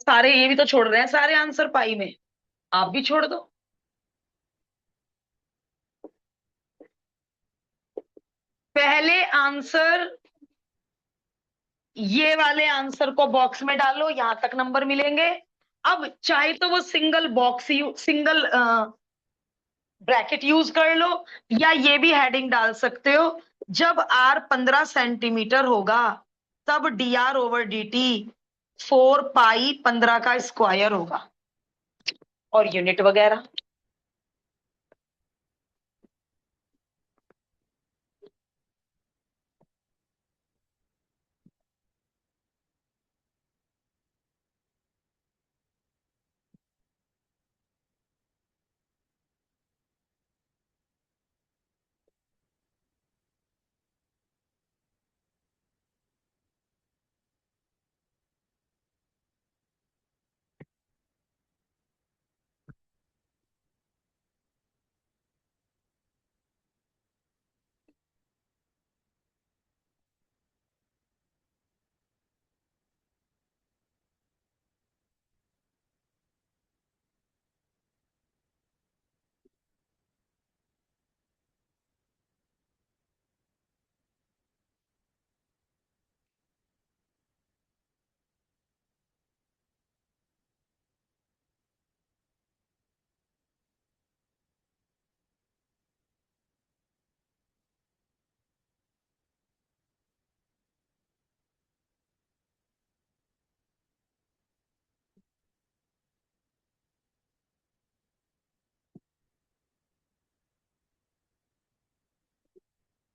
Speaker 1: सारे ये भी तो छोड़ रहे हैं सारे आंसर पाई में, आप भी छोड़ दो। पहले आंसर, ये वाले आंसर को बॉक्स में डालो, यहां तक नंबर मिलेंगे। अब चाहे तो वो single box single bracket use कर लो, या ये भी हेडिंग डाल सकते हो। जब आर 15 सेंटीमीटर होगा तब D R over D T 4 पाई 15 का स्क्वायर होगा, और यूनिट वगैरह।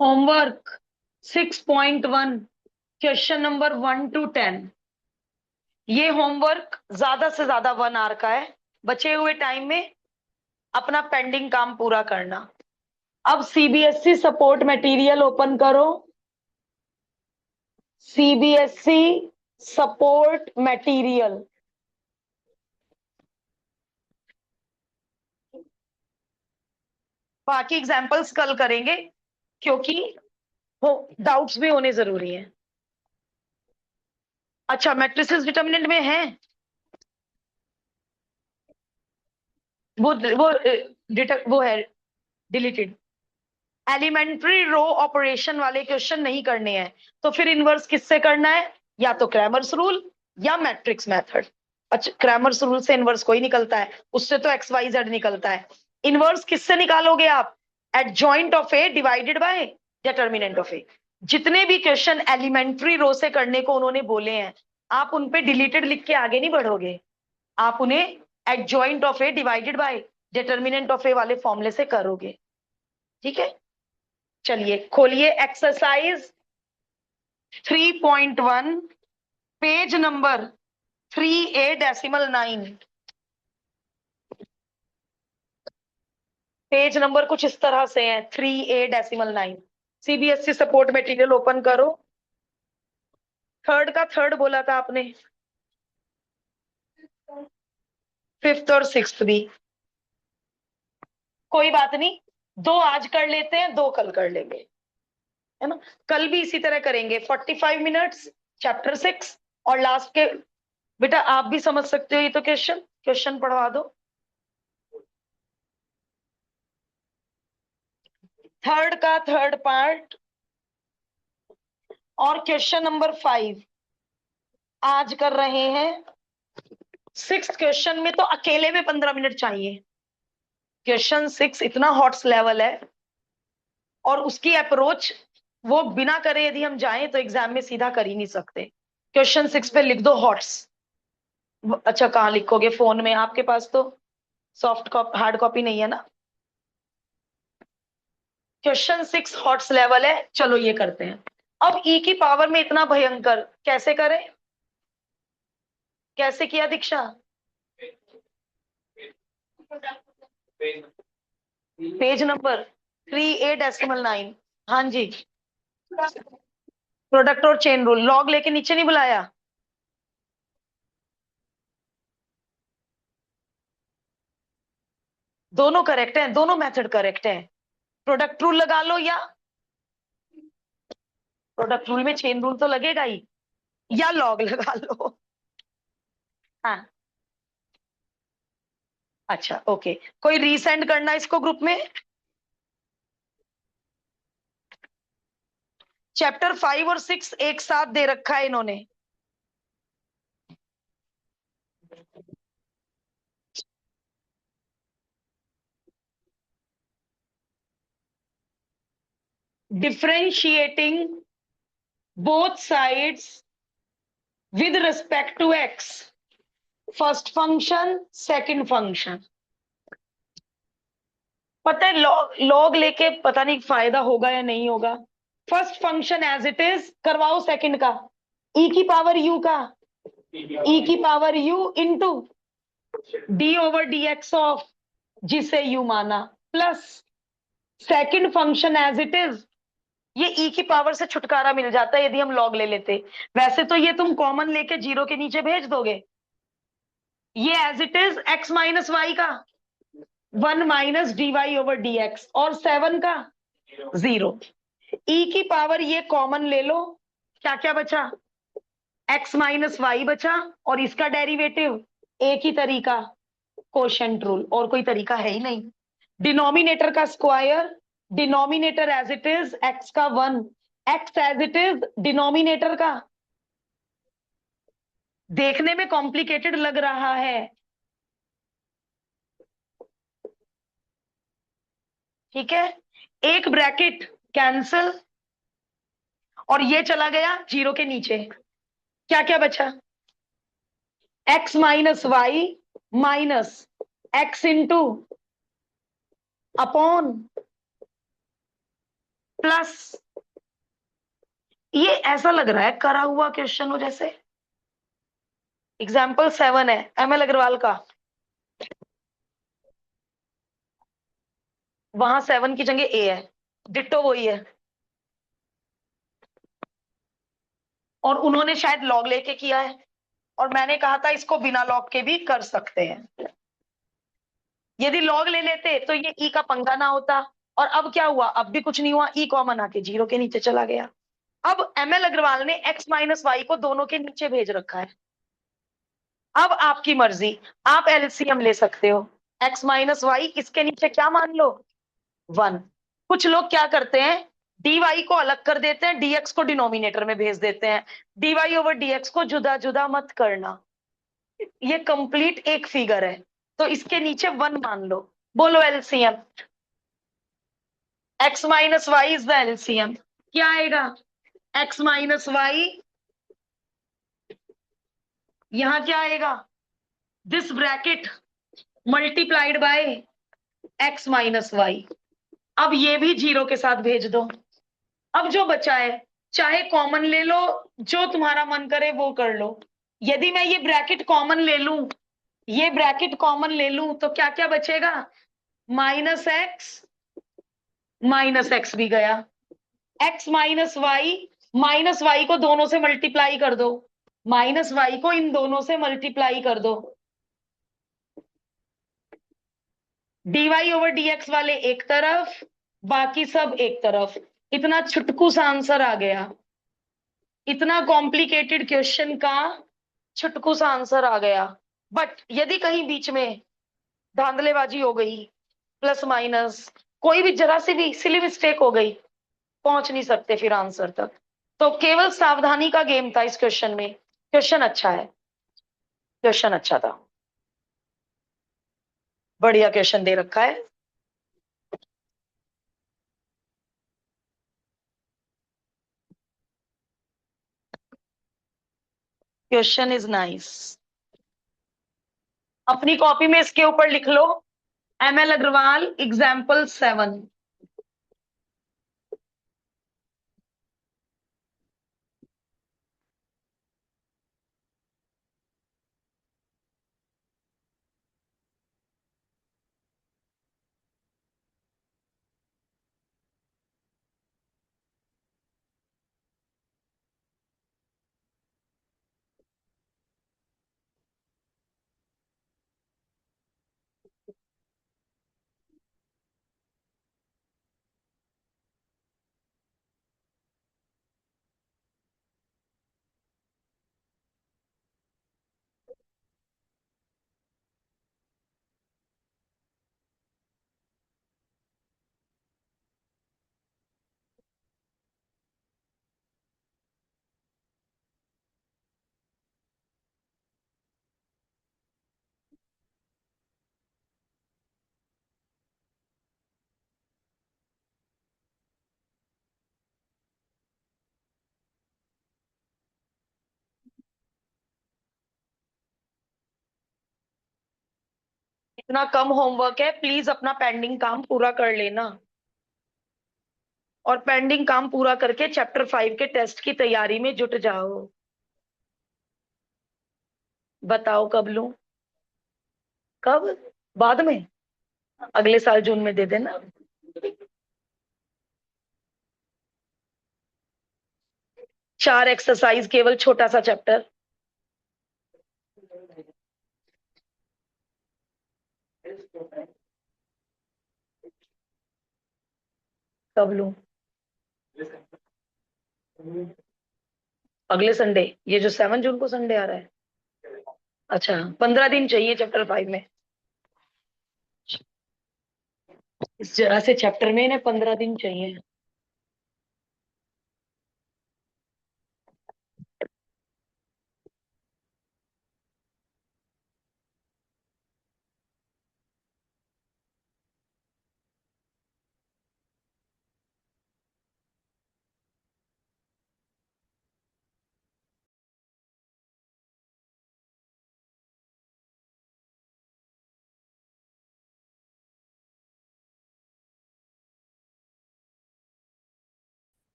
Speaker 1: Homework 6.1, question number 1 to 10। ये होमवर्क ज्यादा से ज्यादा 1 आवर का है। बचे हुए टाइम में अपना पेंडिंग काम पूरा करना। अब सीबीएसई सपोर्ट मटेरियल ओपन करो। CBSE support material. बाकी एग्जांपल्स कल करेंगे, क्योंकि डाउट्स भी होने जरूरी हैं। अच्छा, मैट्रिसेस डिटर्मिनेंट में है वो है डिलीटेड। एलिमेंट्री रो ऑपरेशन वाले क्वेश्चन नहीं करने हैं, तो फिर इनवर्स किससे करना है? या तो क्रैमर्स रूल या मैट्रिक्स मेथड। अच्छा, क्रैमर्स रूल से इनवर्स कोई निकलता है, उससे तो एक्स वाई जेड निकलता है। इनवर्स किससे निकालोगे आप? Adjoint of A divided by determinant of A. जितने भी क्वेश्चन एलिमेंट्री रो से करने को उन्होंने बोले हैं, आप उन पे डिलीटेड लिख के आगे नहीं बढ़ोगे, आप उन्हें adjoint of A divided by determinant of A वाले फॉर्मूले से करोगे। ठीक है, चलिए खोलिए exercise 3.1, page number 3A-9। Page number कुछ इस तरह से है, 3A-9। CBSE support material open करो। थर्ड का थर्ड बोला था आपने, फिफ्थ और सिक्स्थ भी। कोई बात नहीं, 2 आज कर लेते हैं, 2 कल कर लेंगे, है ना। कल भी इसी तरह करेंगे, 45 मिनट्स चैप्टर 6, और लास्ट के, बेटा आप भी समझ सकते हो, ये तो क्वेश्चन क्वेश्चन पढ़वा दो। थर्ड का थर्ड पार्ट और क्वेश्चन नंबर 5 आज कर रहे हैं। सिक्स क्वेश्चन में तो अकेले में 15 मिनट चाहिए। क्वेश्चन 6 इतना हॉट्स लेवल है, और उसकी अप्रोच वो बिना करे यदि हम जाएं तो एग्जाम में सीधा कर ही नहीं सकते। क्वेश्चन 6 पे लिख दो हॉट्स। अच्छा, कहाँ लिखोगे? फोन में? आपके पास तो सॉफ्ट कॉपी हार्ड कॉपी नहीं है ना। क्वेश्चन 6 हॉट्स लेवल है, चलो ये करते हैं। अब ई की पावर में इतना भयंकर कैसे करें? कैसे किया दीक्षा? Page number 3A-9। हाँ जी, प्रोडक्ट और चेन रूल। लॉग लेके नीचे नहीं बुलाया? दोनों करेक्ट हैं, दोनों मेथड करेक्ट हैं। प्रोडक्ट रूल लगा लो, या प्रोडक्ट रूल में चेन रूल तो लगेगा ही, या लॉग लगा लो। हाँ, अच्छा ओके। कोई रीसेंड करना इसको ग्रुप में? चैप्टर 5 और 6 एक साथ दे रखा है इन्होंने। Differentiating both sides with respect to x, first function second function. पता है लॉग लॉग लेके पता नहीं फायदा होगा या नहीं होगा। First function as it is करवाओ सेकंड का, ई की पावर यू का, ई की power u into d over d x of जिसे यू माना, plus second function as it is. ये ई की पावर से छुटकारा मिल जाता है यदि हम लॉग ले लेते। वैसे तो ये तुम कॉमन लेके जीरो के नीचे भेज दोगे। ये as it is x minus y का 1 - dy/dx और 7 का 0। ई की पावर ये कॉमन ले लो, क्या क्या बचा, x - y बचा, और इसका डेरिवेटिव एक ही तरीका, कोशेंट रूल, और कोई तरीका है ही नहीं। डिनोमिनेटर का square, denominator as it is x का 1, x as it is denominator का। देखने में कॉम्प्लिकेटेड लग रहा है, ठीक है। एक ब्रैकेट कैंसिल, और ये चला गया जीरो के नीचे। क्या क्या बचा, x - y minus x into upon plus. ये ऐसा लग रहा है करा हुआ क्वेश्चन हो जैसे। एग्जाम्पल 7 है एम एल अग्रवाल का, वहां 7 की जगह ए है, डिट्टो वही है। और उन्होंने शायद लॉग लेके किया है, और मैंने कहा था इसको बिना लॉग के भी कर सकते हैं। यदि लॉग ले लेते तो ये ई का पंगा ना होता। और अब क्या हुआ, अब भी कुछ नहीं हुआ, ई कॉमन आके जीरो के नीचे चला गया। अब एम एल अग्रवाल ने x - y को दोनों के नीचे भेज रखा है। अब आपकी मर्जी, आप एलसीएम ले सकते हो। x - y इसके नीचे क्या मान लो, 1। कुछ लोग क्या करते हैं, dy को अलग कर देते हैं, dx को डिनोमिनेटर में भेज देते हैं। dy/dx को जुदा जुदा मत करना, ये कंप्लीट एक फिगर है, तो इसके नीचे 1 मान लो। बोलो LCM, x - y is the LCM. क्या आएगा, x - y, यहां क्या आएगा, this bracket multiplied by x - y। अब ये भी जीरो के साथ भेज दो। अब जो बचा है, चाहे कॉमन ले लो, जो तुम्हारा मन करे वो कर लो। यदि मैं ये ब्रैकेट कॉमन ले लूं, ये ब्रैकेट कॉमन ले लूं, तो क्या क्या बचेगा, -x भी गया, x -y को दोनों से मल्टीप्लाई कर दो, -y को इन दोनों से मल्टीप्लाई कर दो, dy/dx वाले एक तरफ, बाकी सब एक तरफ। इतना छुटकू सा आंसर आ गया, इतना कॉम्प्लिकेटेड क्वेश्चन का छुटकू सा आंसर आ गया। बट यदि कहीं बीच में धांधलेबाजी हो गई, प्लस माइनस, कोई भी जरा सी भी सिली मिस्टेक हो गई, पहुंच नहीं सकते फिर आंसर तक। तो केवल सावधानी का गेम था इस क्वेश्चन में। क्वेश्चन अच्छा है, क्वेश्चन अच्छा था, बढ़िया क्वेश्चन दे रखा है। Question is nice. अपनी कॉपी में इसके ऊपर लिख लो, एम एल अग्रवाल एग्जाम्पल 7। इतना कम होमवर्क है, प्लीज अपना पेंडिंग काम पूरा कर लेना। और पेंडिंग काम पूरा करके चैप्टर 5 के टेस्ट की तैयारी में जुट जाओ। बताओ कब लूं? कब? बाद में? अगले साल जून में दे देना। 4 एक्सरसाइज, केवल छोटा सा चैप्टर। कब लूं? अगले संडे, ये जो 7 जून को संडे आ रहा है। अच्छा, 15 दिन चाहिए चैप्टर 5 में। इस जरा से चैप्टर में इन्हें 15 दिन चाहिए।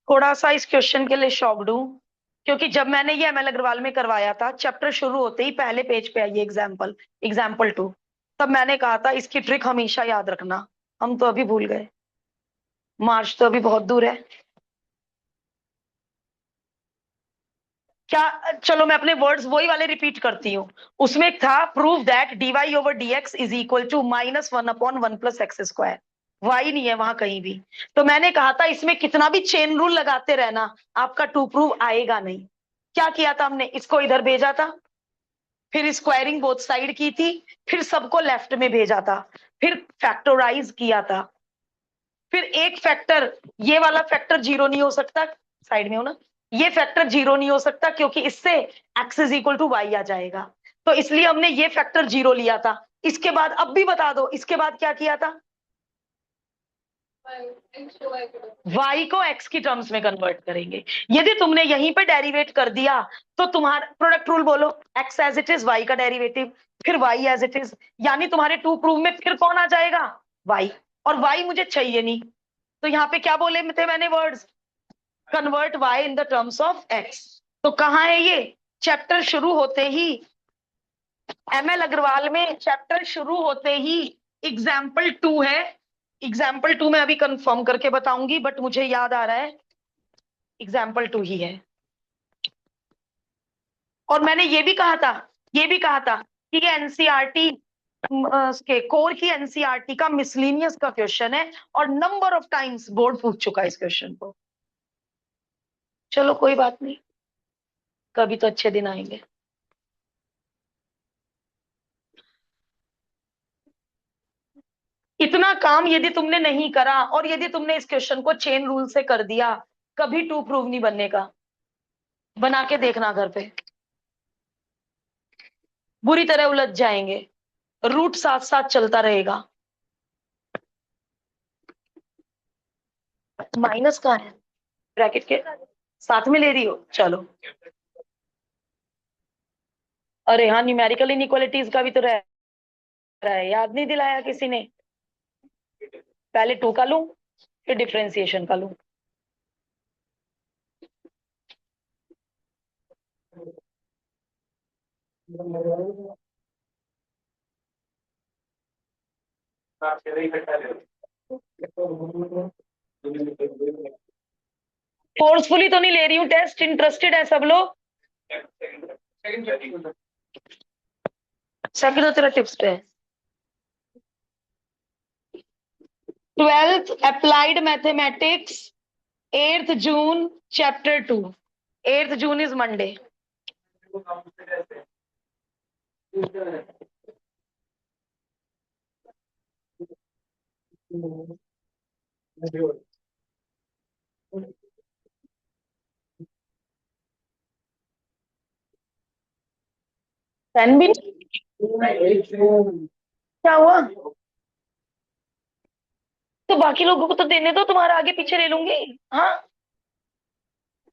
Speaker 1: थोड़ा सा इस क्वेश्चन के लिए शॉक्ड हूँ, क्योंकि जब मैंने ये एमएल अग्रवाल में करवाया था, चैप्टर शुरू होते ही पहले पेज पे आई एग्जाम्पल, एग्जाम्पल 2। तब मैंने कहा था इसकी ट्रिक हमेशा याद रखना। हम तो अभी भूल गए। मार्च तो अभी बहुत दूर है। क्या? चलो मैं अपने वर्ड्स वही वाले रिपीट करती हूँ। उसमें एक था, prove that dy over dx is equal to -1/1 + x²। Y नहीं है वहां कहीं भी। तो मैंने कहा था इसमें कितना भी चेन रूल लगाते रहना, आपका टू प्रूव आएगा नहीं। क्या किया था हमने? इसको इधर भेजा था, फिर स्क्वायरिंग बोथ साइड की थी, फिर सबको लेफ्ट में भेजा था, फिर फैक्टोराइज किया था। फिर एक फैक्टर, ये वाला फैक्टर जीरो नहीं हो सकता, साइड में हो ना, ये फैक्टर जीरो नहीं हो सकता क्योंकि इससे x is equal to Y आ जाएगा। तो इसलिए हमने ये फैक्टर जीरो लिया था। इसके बाद अब भी बता दो, इसके बाद क्या किया था? y को x की टर्म्स में कन्वर्ट करेंगे। यदि तुमने यहीं पे डेरिवेट कर दिया तो तुम्हारा प्रोडक्ट रूल बोलो, x as it is, y का डेरिवेटिव, फिर y एज इट इज, यानी तुम्हारे टू प्रूव में फिर कौन आ जाएगा? y। और y मुझे चाहिए नहीं, तो यहाँ पे क्या बोले थे मैंने words? Convert y in the terms of x। तो कहाँ है ये? चैप्टर शुरू होते ही, एमएल अग्रवाल में चैप्टर शुरू होते ही एग्जाम्पल 2 है। एग्जाम्पल 2 मैं अभी कंफर्म करके बताऊंगी, बट मुझे याद आ रहा है एग्जाम्पल 2 ही है। और मैंने ये भी कहा था, ये भी कहा था कि ये एनसीईआरटी के कोर की एनसीईआरटी का मिसलिनियस का क्वेश्चन है, और नंबर ऑफ टाइम्स बोर्ड पूछ चुका है इस क्वेश्चन को। चलो कोई बात नहीं, कभी तो अच्छे दिन आएंगे। इतना काम यदि तुमने नहीं करा और यदि तुमने इस क्वेश्चन को चेन रूल से कर दिया, कभी टू प्रूव नहीं बनने का। बना के देखना घर पे, बुरी तरह उलझ जाएंगे। रूट साथ साथ चलता रहेगा। माइनस कहाँ है? ब्रैकेट के साथ में ले रही हो? चलो। अरे हाँ, न्यूमेरिकल इनइक्वालिटीज का भी तो रह रहा है, याद नहीं दिलाया किसी ने। पहले 2 का लूं, फिर डिफरेंशिएशन का लूं। फोर्सफुली तो नहीं ले रही हूँ टेस्ट, इंटरेस्टेड है सब लोग। सेकंड तो तेरा टिप्स पे है। 12th applied mathematics, 8th June, chapter 2। 8th June is Monday. Pen भी क्या हुआ? तो बाकी लोगों को तो देने दो, तुम्हारा आगे पीछे ले लूंगी। हाँ,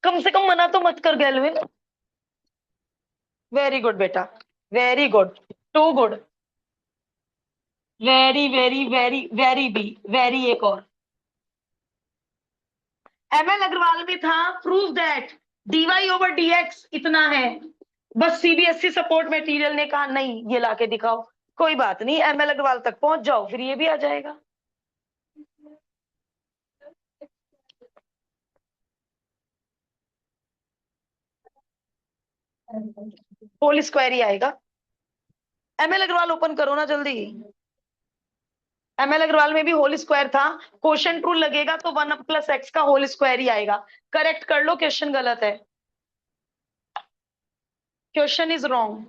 Speaker 1: कम से कम मना तो मत कर गैलविन। वेरी गुड बेटा, very good, too good, very very very very be, very एक और। एमएल अग्रवाल में था prove that dy over dx इतना है, बस सीबीएसई सपोर्ट मटेरियल ने कहा नहीं ये लाके दिखाओ। कोई बात नहीं, एमएल अग्रवाल तक पहुंच जाओ फिर ये भी आ जाएगा। होल स्क्वायर ही आएगा। एमएल अग्रवाल ओपन करो ना जल्दी। एमएल अग्रवाल में भी होल स्क्वायर था, क्वेश्चन ट्रू लगेगा तो 1+x का होल स्क्वायर ही आएगा। करेक्ट कर लो, क्वेश्चन गलत है, क्वेश्चन इज रॉन्ग।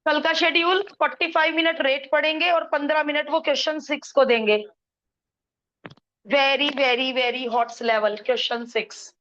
Speaker 1: कल का शेड्यूल 45 मिनट रेट पढ़ेंगे और 15 मिनट वो क्वेश्चन 6 को देंगे। Very very very hot level question 6।